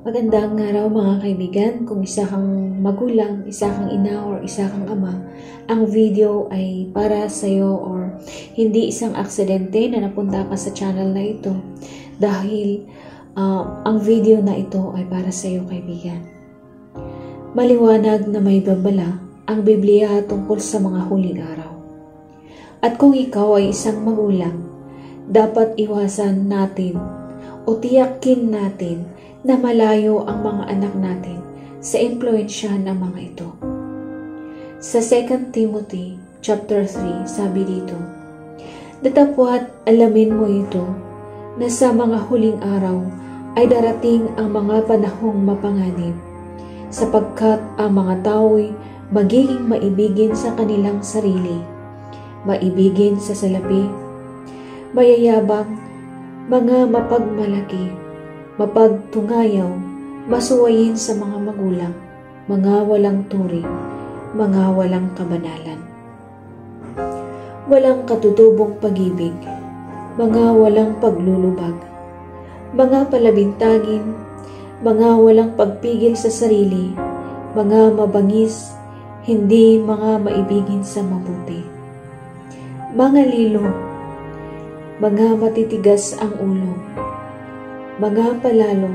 Magandang araw mga kaibigan. Kung isa kang magulang, isa kang ina, or isa kang ama, ang video ay para sa iyo or hindi isang aksidente na napunta ka sa channel na ito dahil ang video na ito ay para sa iyo kaibigan. Maliwanag na may babala ang Biblia tungkol sa mga huling araw. At kung ikaw ay isang magulang, dapat iwasan natin o tiyakin natin na malayo ang mga anak natin sa impluensya ng mga ito. Sa 2 Timothy chapter 3, sabi dito, "Datapwat alamin mo ito, na sa mga huling araw ay darating ang mga panahong mapanganib, sapagkat ang mga tao'y magiging maibigin sa kanilang sarili, maibigin sa salapi, mayayabang, mga mapagmalaki, mapagtungayaw, masuwayin sa mga magulang, mga walang turing, mga walang kabanalan, walang katutubong pag-ibig, mga walang paglulubag, mga palabintagin, mga walang pagpigil sa sarili, mga mabangis, hindi mga maibigin sa mabuti, mga lilo, mga matitigas ang ulo, mga palalo,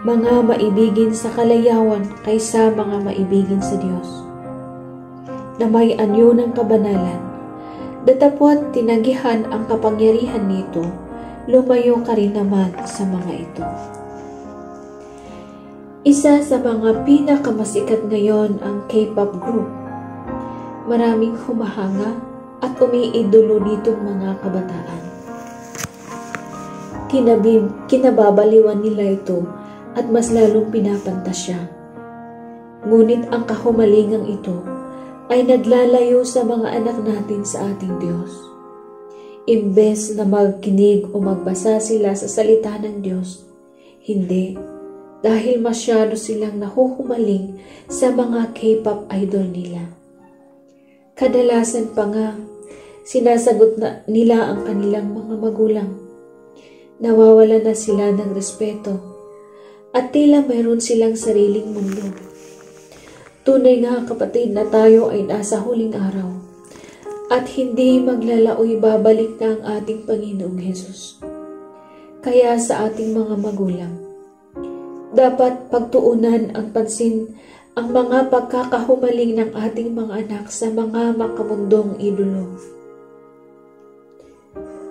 mga maibigin sa kalayawan kaysa mga maibigin sa Diyos, na may anyo ng kabanalan, datapwat tinagihan ang kapangyarihan nito, lumayo ka rin naman sa mga ito." Isa sa mga pinakamasikat ngayon ang K-pop group. Maraming humahanga at umiidolo ditong mga kabataan. Kinababaliwan nila ito at mas lalong pinapantasya. Ngunit ang kahumalingang ito ay naglalayo sa mga anak natin sa ating Diyos. Imbes na magkinig o magbasa sila sa salita ng Diyos, hindi, dahil masyado silang nahuhumaling sa mga K-pop idol nila. Kadalasan pa nga, sinasagot na nila ang kanilang mga magulang. Nawawala na sila ng respeto at tila mayroon silang sariling mundo. Tunay nga kapatid na tayo ay nasa huling araw at hindi maglalaoy babalik na ang ating Panginoong Hesus. Kaya sa ating mga magulang, dapat pagtuunan ang pansin ang mga pagkakahumaling ng ating mga anak sa mga makamundong idolo.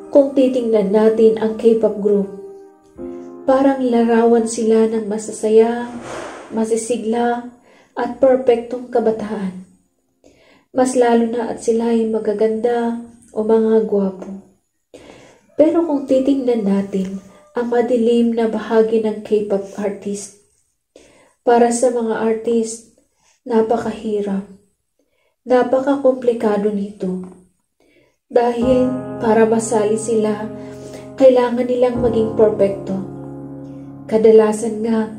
Kung titingnan natin ang K-pop group, parang larawan sila ng masasaya, masisigla, at perpektong kabataan. Mas lalo na at sila ay magaganda o mga gwapo. Pero kung titingnan natin ang madilim na bahagi ng K-pop artist, para sa mga artist, napakahirap, napakakomplikado nito. Dahil para masali sila, kailangan nilang maging perpekto. Kadalasan nga,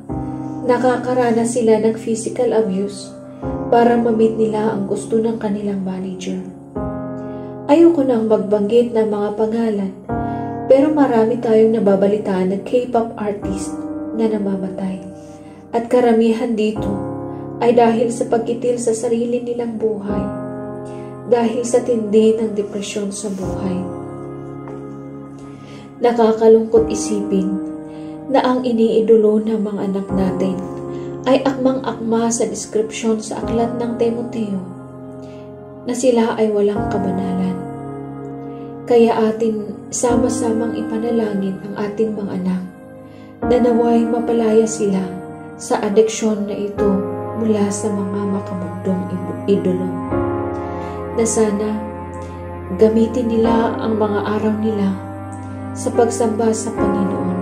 nakakaranas sila ng physical abuse para ma-meet nila ang gusto ng kanilang manager. Ayoko nang magbanggit ng mga pangalan, pero marami tayong nababalitaan ng K-pop artist na namamatay. At karamihan dito ay dahil sa pagkitil sa sarili nilang buhay, dahil sa tindi ng depresyon sa buhay. Nakakalungkot isipin na ang iniidolo ng mga anak natin ay akmang-akma sa deskripsyon sa aklat ng Timoteo na sila ay walang kabanalan. Kaya atin sama-samang ipanalangin ang ating mga anak na naway mapalaya sila sa adeksyon na ito mula sa mga makamundong idolo. Na sana gamitin nila ang mga araw nila sa pagsamba sa Panginoon.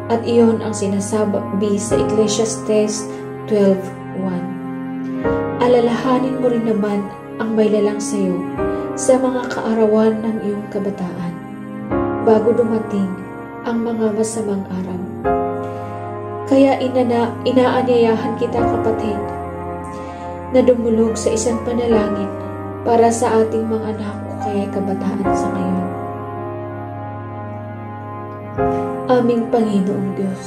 At iyon ang sinasabi sa Ecclesiastes 12:1. Alalahanin mo rin naman ang may lalang sa iyo sa mga kaarawan ng iyong kabataan bago dumating ang mga masamang araw. Kaya inaanyayahan kita kapatid na dumulog sa isang panalangin para sa ating mga anak o kaya kabataan sa ngayon. Aming Panginoong Diyos,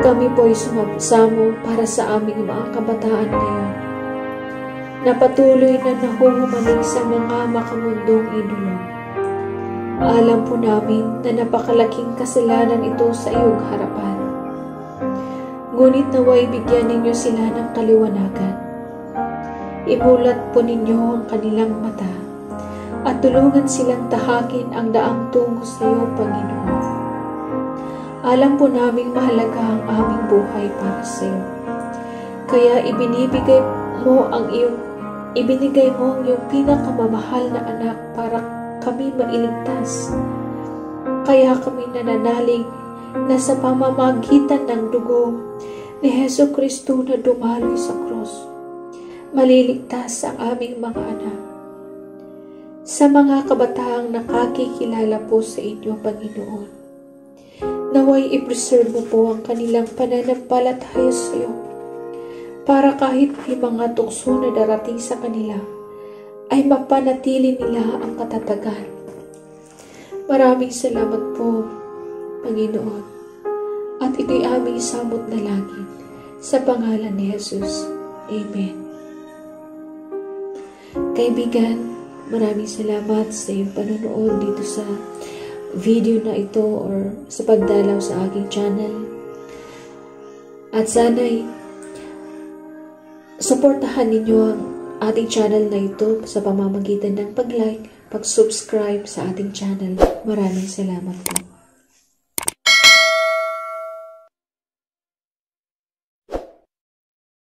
Kami po ay sumasamo para sa aming mga kabataan ngayon na patuloy na nahuhumaling sa mga makamundong idolo. Alam po namin na napakalaking kasalanan ito sa iyong harapan. Ngunit naway bigyan ninyo sila ng kaliwanagan. Imulat po ninyo ang kanilang mata at tulungan silang tahakin ang daang tungo sa iyo, Panginoon. Alam po naming mahalaga ang aming buhay para sa iyo. Kaya ibinigay mo ang iyong pinakamamahal na anak para kami mailigtas. Kaya kami nananalig na sa pamamagitan ng dugo ni Hesukristo na dumaloy sa krus, maliligtas ang aming mga anak. Sa mga kabataang nakakikilala po sa inyo, Panginoon, naway i-preserve mo po ang kanilang pananampalataya sa iyo para kahit may mga tukso na darating sa kanila, ay mapanatili nila ang katatagan. Maraming salamat po, Panginoon, at ito'y aming samot na langit sa pangalan ni Jesus. Amen. Kaibigan, maraming salamat sa iyong panonood dito sa video na ito or sa pagdalaw sa aking channel. At sana'y suportahan ninyo ang ating channel na ito sa pamamagitan ng pag-like, pag-subscribe sa ating channel. Maraming salamat po.